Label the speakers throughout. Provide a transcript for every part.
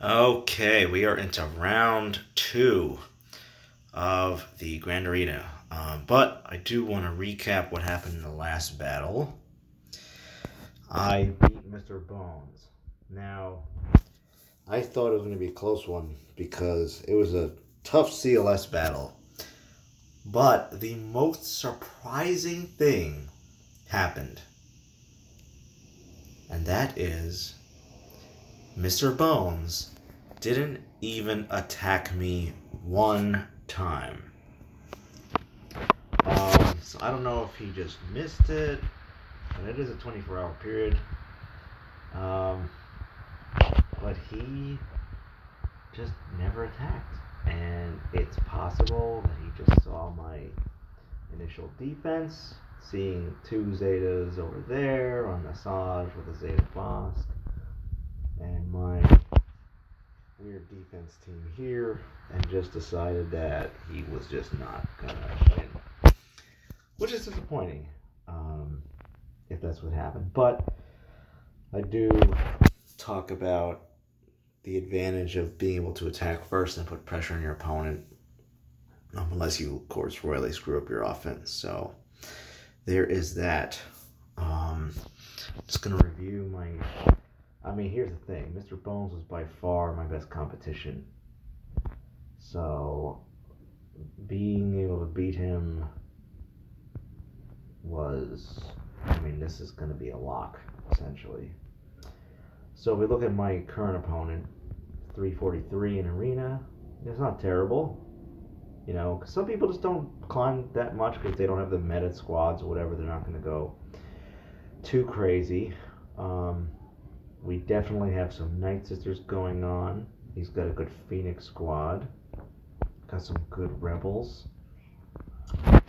Speaker 1: Okay, we are into round two of the Grand Arena. But I do want to recap what happened in the last battle. I beat Mr. Bones. Now, I thought it was going to be a close one because it was a tough CLS battle. But the most surprising thing happened. And that is Mr. Bones didn't even attack me one time. So I don't know if he just missed it, but it is a 24-hour period. But he just never attacked. And it's possible that he just saw my initial defense, seeing two Zetas over there on Asajj with a Zeta Bosk, and my weird defense team here, and just decided that he was just not gonna win, which is disappointing, if that's what happened. But I do talk about the advantage of being able to attack first and put pressure on your opponent, unless you, of course, royally screw up your offense. So there is that. Just gonna review my. Here's the thing. Mr. Bones was by far my best competition. So being able to beat him was, this is going to be a lock, essentially. So if we look at my current opponent, 343 in Arena. It's not terrible. Cause some people just don't climb that much because they don't have the meta squads or whatever. They're not going to go too crazy. We definitely have some Night Sisters going on. He's got a good Phoenix squad. Got some good Rebels. If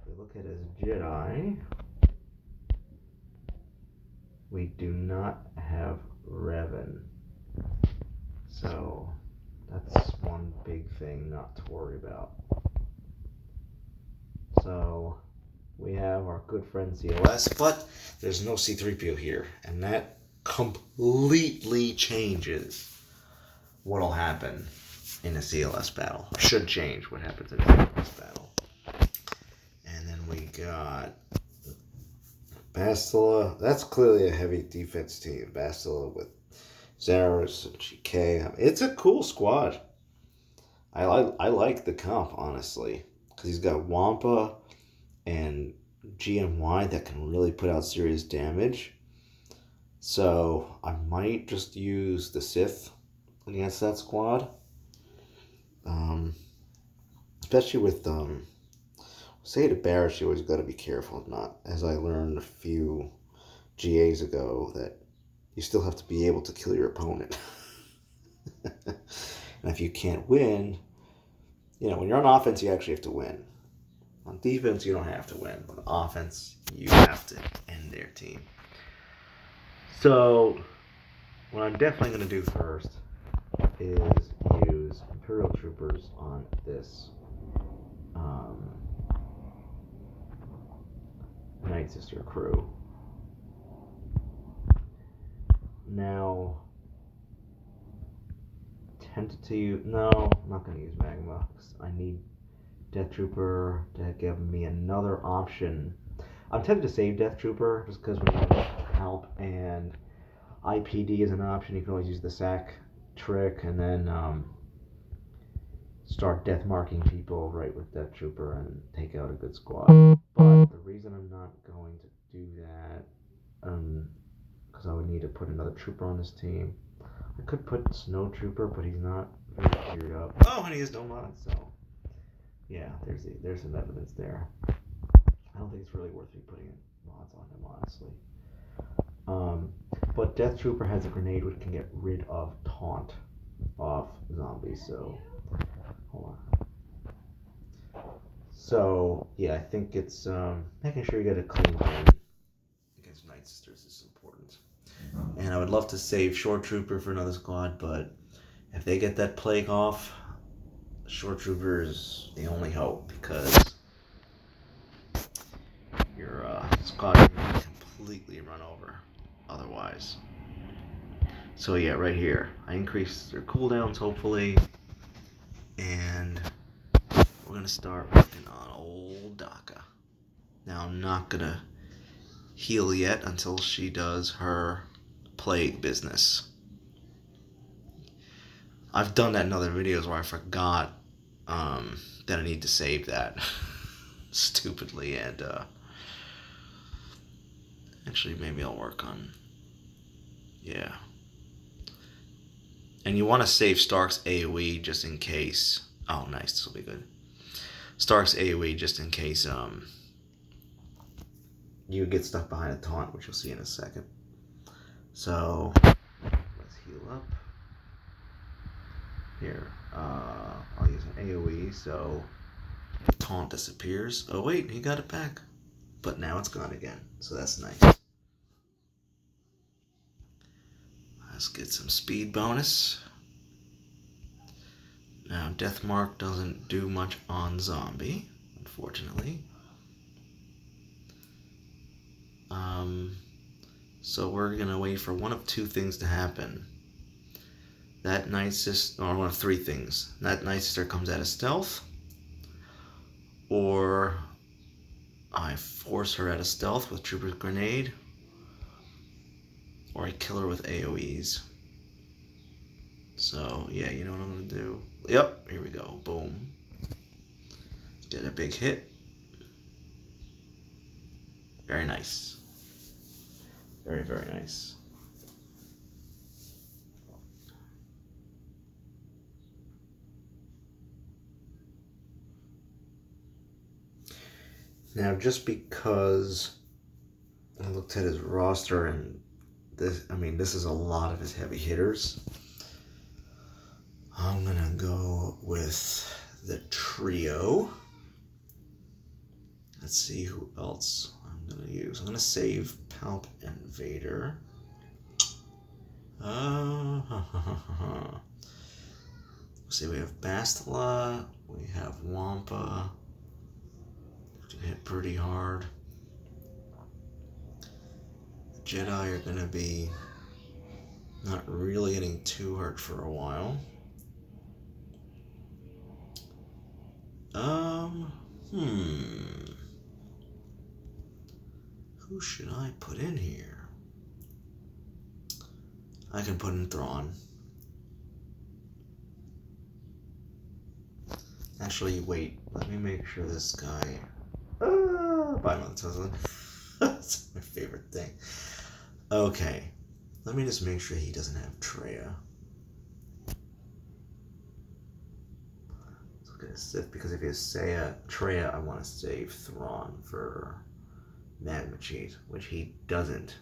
Speaker 1: we look at his Jedi, we do not have Revan. So that's one big thing not to worry about. So we have our good friend CLS, but there's no C-3PO here, and that completely changes what'll happen in a CLS battle. Or should change what happens in a CLS battle. And then we got Bastila. That's clearly a heavy defense team. Bastila with Zaros and GK. It's a cool squad. I like the comp, honestly, because he's got Wampa and GMY that can really put out serious damage. So I might just use the Sith against that squad. Especially with Zeta Barrett, you always got to be careful not, as I learned a few GAs ago, that you still have to be able to kill your opponent. And if you can't win, when you're on offense, you actually have to win. On defense, you don't have to win. On offense, you have to end their team. So, what I'm definitely going to do first is use Imperial Troopers on this Night Sister crew. Now, tempted to use... No, I'm not going to use Magma. I need Death Trooper to give me another option. I'm tempted to save Death Trooper just because we have help, and IPD is an option. You can always use the sack trick and then start death marking people right with Death Trooper and take out a good squad. But the reason I'm not going to do that, because I would need to put another trooper on this team. I could put Snow Trooper, but he's not very geared up. Oh, and he has no mods, so yeah, there's some evidence there. I don't think it's really worth me putting mods on him, honestly. But Death Trooper has a grenade which can get rid of taunt off zombies, so hold on. So yeah, I think it's making sure you get a clean win against Night Sisters is important. And I would love to save Short Trooper for another squad, but if they get that plague off, Short Trooper is the only hope, because your squad can be completely run over otherwise. So yeah, right here, I increased their cooldowns hopefully, and we're gonna start working on old Daka. Now I'm not gonna heal yet until she does her plague business. I've done that in other videos where I forgot that I need to save that stupidly, and actually maybe I'll work on, yeah. And you want to save Stark's AoE just in case. Oh, nice, this will be good. Stark's AoE just in case you get stuck behind a taunt, which you'll see in a second. So let's heal up. Here, I'll use an AoE so the taunt disappears. Oh wait, he got it back. But now it's gone again, so that's nice. Let's get some speed bonus. Now, Death Mark doesn't do much on zombie, unfortunately. So we're gonna wait for one of two things to happen. That Night Sister, or one of three things. That Night Sister comes out of stealth, or I force her out of stealth with Trooper's Grenade, or I kill her with AoEs. So, yeah, you know what I'm gonna do? Yep, here we go. Boom. Get a big hit. Very nice. Very, very nice. Now, just because I looked at his roster and this is a lot of his heavy hitters, I'm gonna go with the trio. Let's see who else I'm gonna use. I'm gonna save Palp and Vader. Let's see, we have Bastila, we have Wampa. Can hit pretty hard. The Jedi are gonna be not really hitting too hard for a while. Who should I put in here? I can put in Thrawn. Actually, wait. Let me make sure this guy. Bye, Mother. That's my favorite thing. Okay. Let me just make sure he doesn't have Traya. Let's look at his Sith, because if he has Traya, I want to save Thrawn for Magma Cheat, which he doesn't.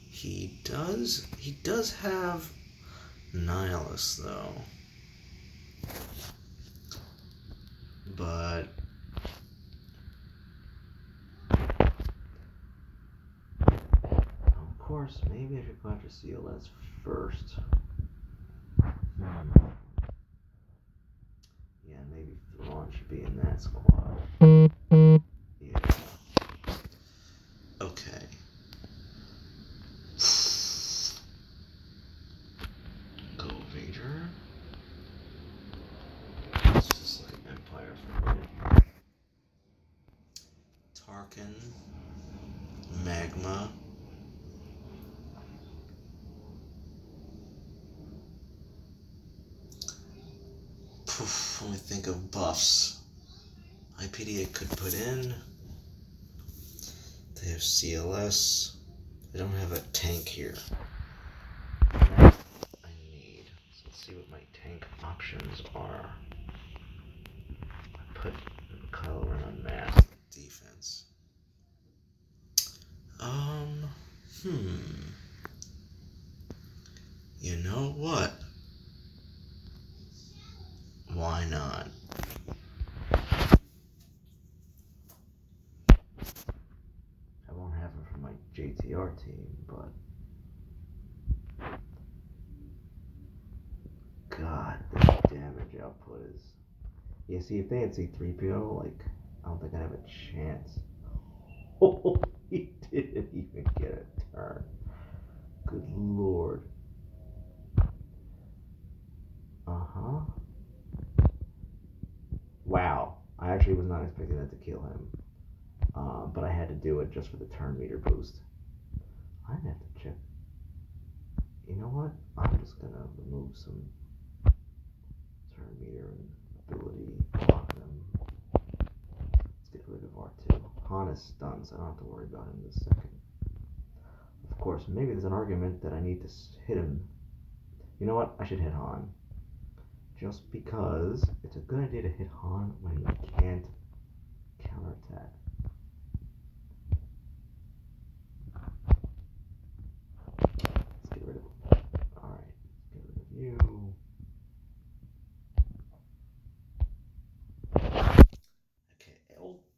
Speaker 1: He does have Nihilus, though. But of course, maybe I should go after CLS first. Yeah, maybe Thrawn should be in that squad. Yeah. Okay. Go Vader. It's just like Empire for a minute. Tarkin. Magma. Let me think of buffs. IPD I could put in. They have CLS. I don't have a tank here. That I need. So let's see what my tank options are. I put Kylo Ren on mass defense. You know what? Why not? I won't have it for my JTR team, but God, this damage output is. Yeah, see, if they had C-3PO, like, I don't think I'd have a chance. Oh, he didn't even get a turn. Good lord. Uh-huh. Wow. I actually was not expecting that to kill him. But I had to do it just for the turn meter boost. I have to check. You know what? I'm just gonna remove some turn meter and ability block them. Let's get rid of R2. Han is stunned, so I don't have to worry about him this second. Of course, maybe there's an argument that I need to hit him. You know what? I should hit Han. Just because it's a good idea to hit Han when he can't counterattack. Let's get rid of him. Alright, let's get rid of you. Okay,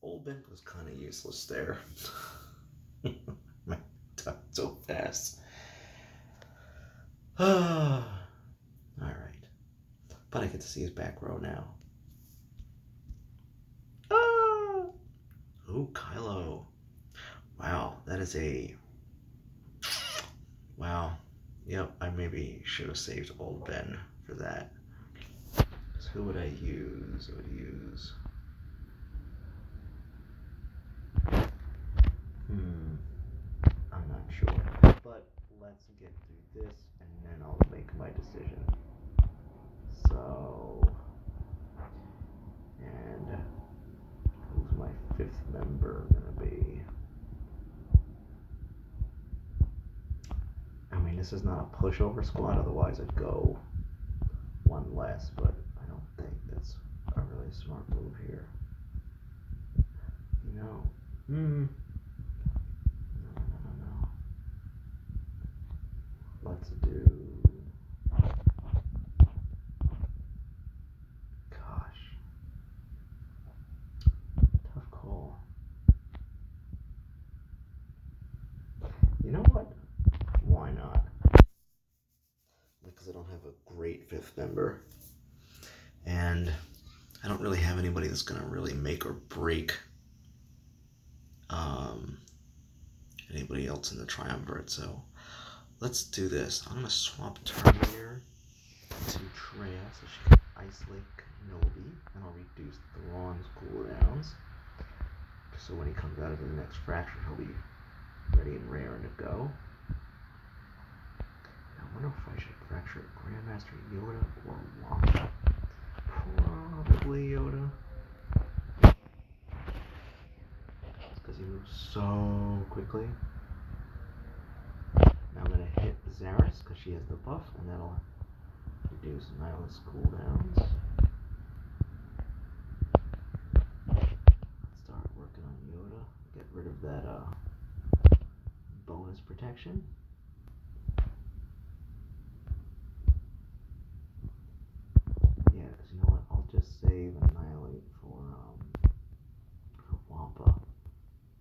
Speaker 1: old Ben was kind of useless there. My time so fast. Alright. But I get to see his back row now. Ooh, Kylo. Wow, that is a... Wow. Yep, I maybe should have saved old Ben for that. So who would I use? I would use... I'm not sure. But let's get through this and then I'll make my decision. So... And... Who's my fifth member gonna be? I mean, this is not a pushover squad, otherwise I'd go one less, but I don't think that's a really smart move here. You know, no. Let's do... Gosh. Tough call. You know what? Why not? Because I don't have a great fifth member. And I don't really have anybody that's going to really make or break anybody else in the triumvirate. So let's do this. I'm going to swap Terminator to Treya so she can isolate Kenobi. And I'll reduce Thrawn's cooldowns. So when he comes out of the next fracture, he'll be ready and raring to go. I wonder if I should fracture Grandmaster Yoda or Wampa. Probably Yoda. It's because he moves so quickly. Now I'm going to hit Zaris because she has the buff, and that'll reduce Nyla's cooldowns. Let's start working on Yoda. Get rid of that bonus protection. Yeah, because you know what? I'll just save Annihilate for Wampa.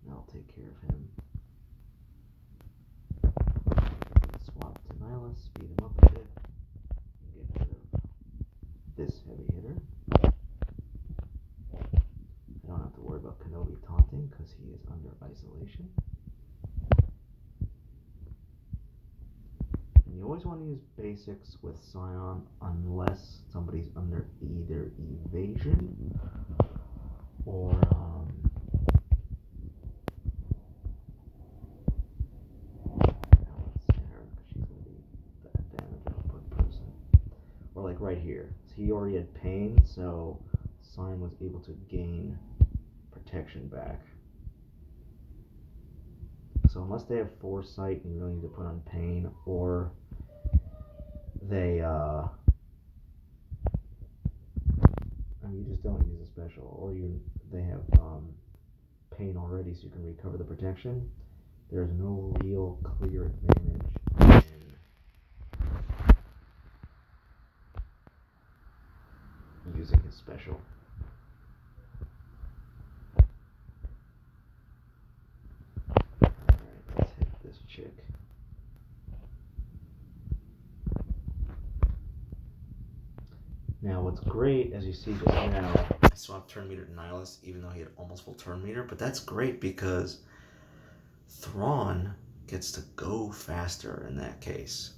Speaker 1: That'll take care of him. Swap to Nyla, speed him up a bit. Get rid of this heavy hitter. I don't have to worry about Kenobi taunting because he is under isolation. And you always want to use basics with Scion unless somebody's under either evasion or she's going to be the damage output person. Or like right here. So he already had pain, so Scion was able to gain protection back. So unless they have foresight, you really need to put on pain, or they I mean, you just don't use a special, or they have pain already, so you can recover the protection. There's no real clear advantage in using his special. Alright, let's hit this chick. Now what's great, as you see just now, I swapped turn meter to Nihilus, even though he had almost full turn meter, but that's great because Thrawn gets to go faster in that case.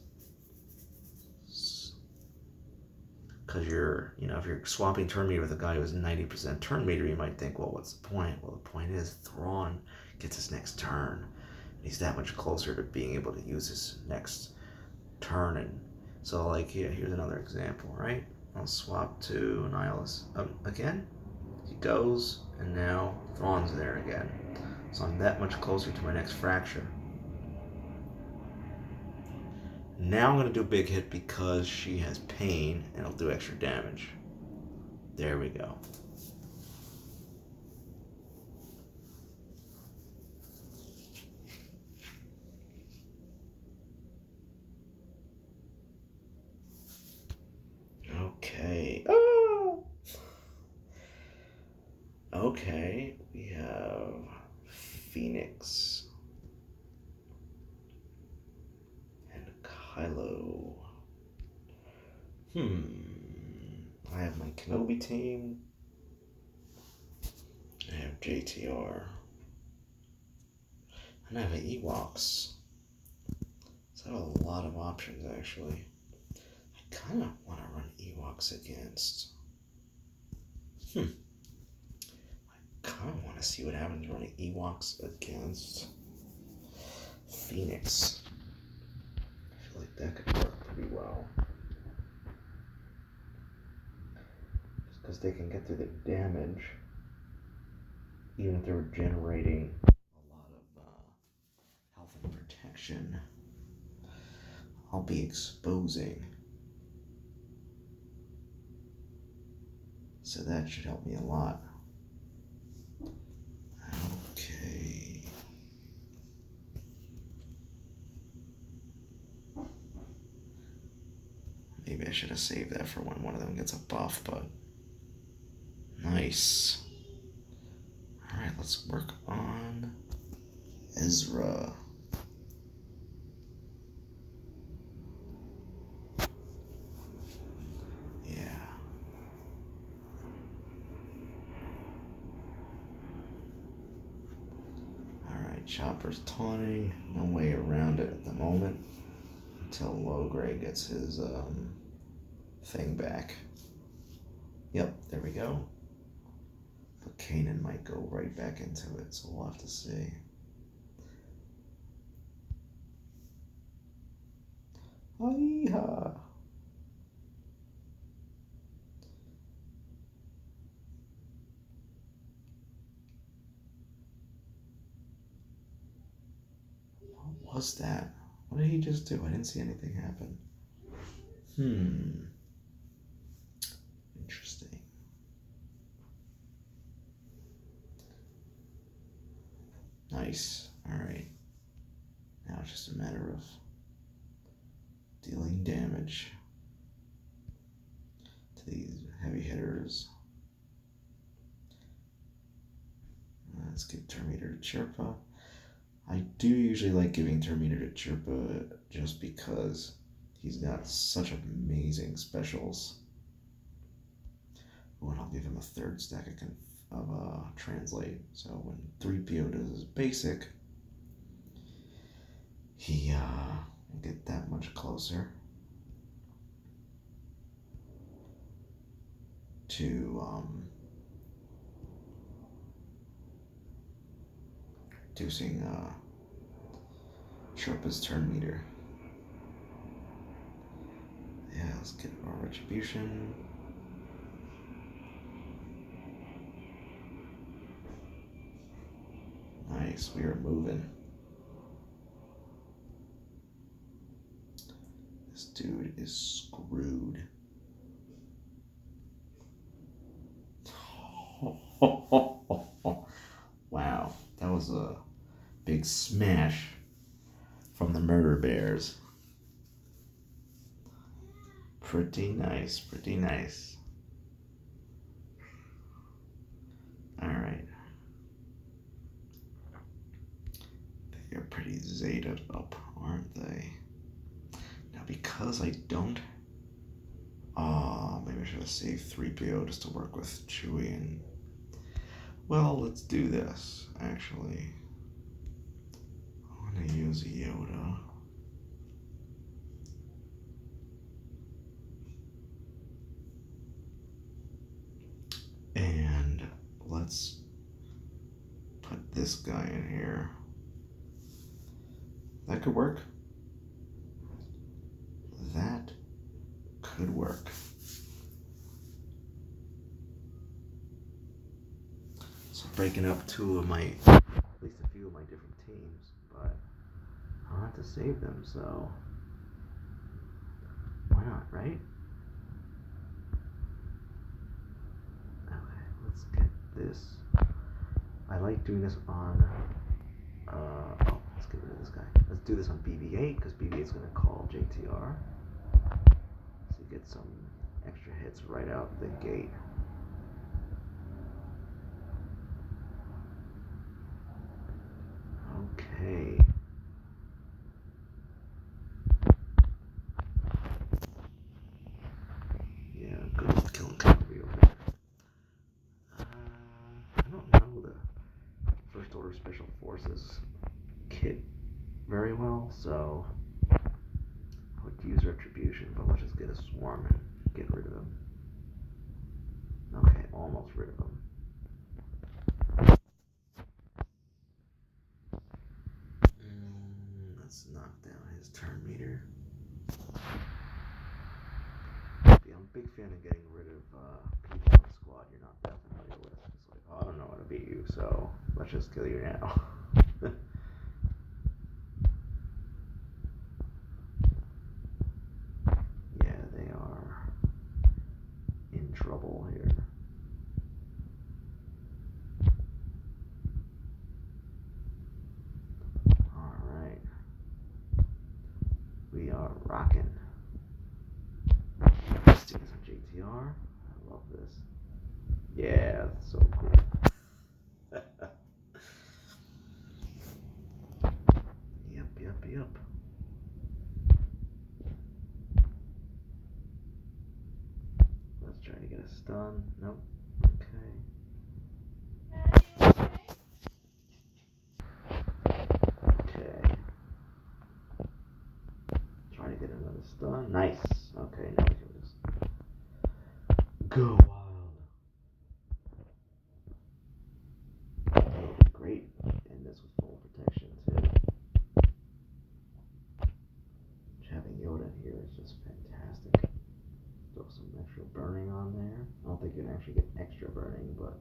Speaker 1: Because if you're swapping turn meter with a guy who's 90% turn meter, you might think, well, what's the point? Well, the point is Thrawn gets his next turn. And he's that much closer to being able to use his next turn. And so, like, yeah, here's another example, right? I'll swap to Nihilus. Again, he goes, and now Thrawn's there again. So I'm that much closer to my next fracture. Now I'm going to do a big hit because she has pain and it'll do extra damage. There we go. Okay. Oh! Okay, we have Phoenix and Kylo. I have my Kenobi team. I have JTR. And I have Ewoks. So I have a lot of options, actually. I kind of want to run Ewoks against. I kind of want to see what happens running Ewoks against Phoenix. I feel like that could work pretty well. Just because they can get through the damage, even if they're generating a lot of health and protection, I'll be exposing. So that should help me a lot. Okay. Maybe I should have saved that for when one of them gets a buff, but nice. Alright, let's work on Ezra. Yeah. Alright, Chopper's taunting. No way around it at the moment until Logray gets his thing back. Yep, there we go. But Kanan might go right back into it, so we'll have to see. Yeehaw! What was that? What did he just do? I didn't see anything happen. Interesting. Nice. Alright. Now it's just a matter of dealing damage to these heavy hitters. Let's give Terminator to Chirpa. I do usually like giving Terminator to Chirpa just because he's got such amazing specials. Oh, and I'll give him a third stack of translate. So when 3PO does his basic, he will get that much closer to reducing Chirpa's turn meter. Yeah, let's get our retribution. Nice, we are moving. This dude is screwed. Wow, that was a big smash from the Murder Bears. Pretty nice, pretty nice. Alright. They're pretty Zeta'd up, aren't they? Now, because I don't... maybe I should have saved 3PO just to work with Chewie and... Well, let's do this, actually. I'm gonna use a Yoda. And let's put this guy in here. That could work. That could work. So breaking up at least a few of my different teams, but I'll have to save them, so why not, right? Okay, let's get this. I like doing this on, let's get rid of this guy. Let's do this on BB-8, because BB-8 is going to call JTR. So you get some extra hits right out the gate. Okay. Yeah, good old killing cavalry over there. I don't know the First Order Special Forces kit very well, so I would use Retribution, but let's just get a swarm and get rid of him. Okay, almost rid of him. Let's knock down his turn meter. Yeah, I'm a big fan of getting rid of people on the squad you're not that familiar with. It's like, oh, I don't know how to beat you, so let's just kill you now. Yeah, they are in trouble here. Alright. We are rocking. Let's do this on JTR. I love this. Yeah, that's so cool. Yep. Let's try to get a stun. Nope. Okay. Try to get another stun. Nice. Okay, now we can just go wild. That'll be great. And this with full protection too. Having Yoda here is just fantastic. Throw some extra burning on there. I don't think you can actually get extra burning, but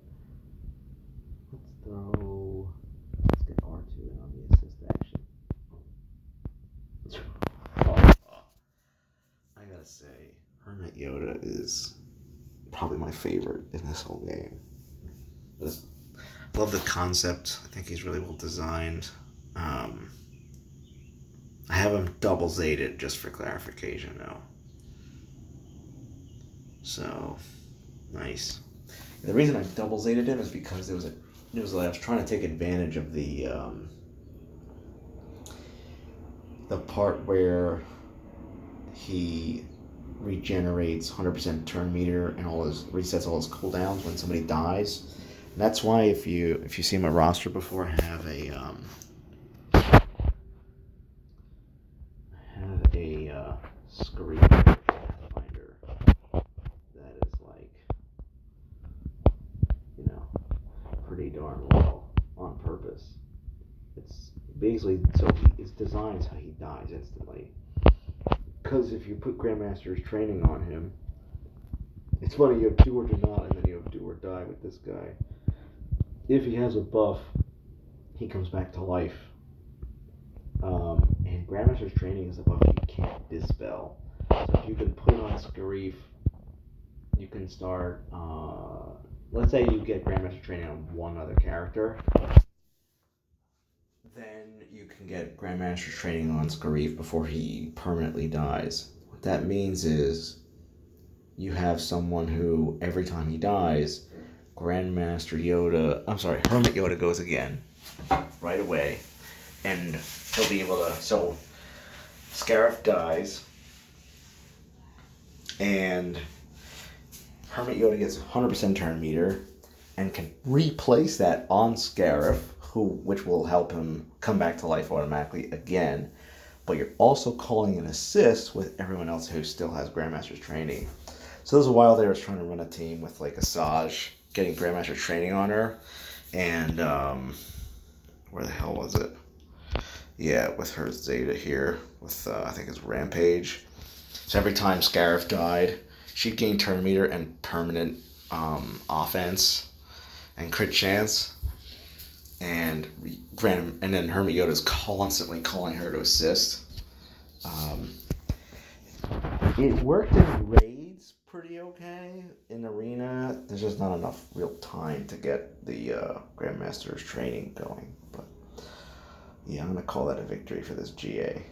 Speaker 1: let's get R2 in on the assist action. I gotta say, Hermit Yoda is probably my favorite in this whole game. I love the concept. I think he's really well designed. I have him double zated just for clarification though. So nice. And the reason I double zated him is because I was trying to take advantage of the part where he regenerates 100% turn meter and resets all his cooldowns when somebody dies. And that's why if you see my roster before, I have a screen finder that is like, pretty darn well on purpose. It's basically it's designed so he dies instantly. Because if you put Grandmaster's training on him, it's funny, you have do or do not, and then you have do or die with this guy. If he has a buff, he comes back to life. And Grandmaster's training is a buff you can't dispel. So if you can put on Scarif, you can start, let's say you get Grandmaster training on one other character, then you can get Grandmaster training on Scarif before he permanently dies. What that means is you have someone who, every time he dies, Hermit Yoda goes again, right away. And he'll be able to, so Scarif dies, and Hermit Yoda gets 100% turn meter, and can replace that on Scarif which will help him come back to life automatically again. But you're also calling an assist with everyone else who still has Grandmaster's training. So there's a while there I was trying to run a team with like Asajj getting Grandmaster training on her, and where the hell was it? Yeah, with her Zeta here, with I think it's Rampage. So every time Scarif died, she'd gain turn meter and permanent offense and crit chance, and and then Hermit Yoda's constantly calling her to assist. It worked in raids pretty okay. In arena, there's just not enough real time to get the Grandmaster's training going. But yeah, I'm gonna call that a victory for this GA.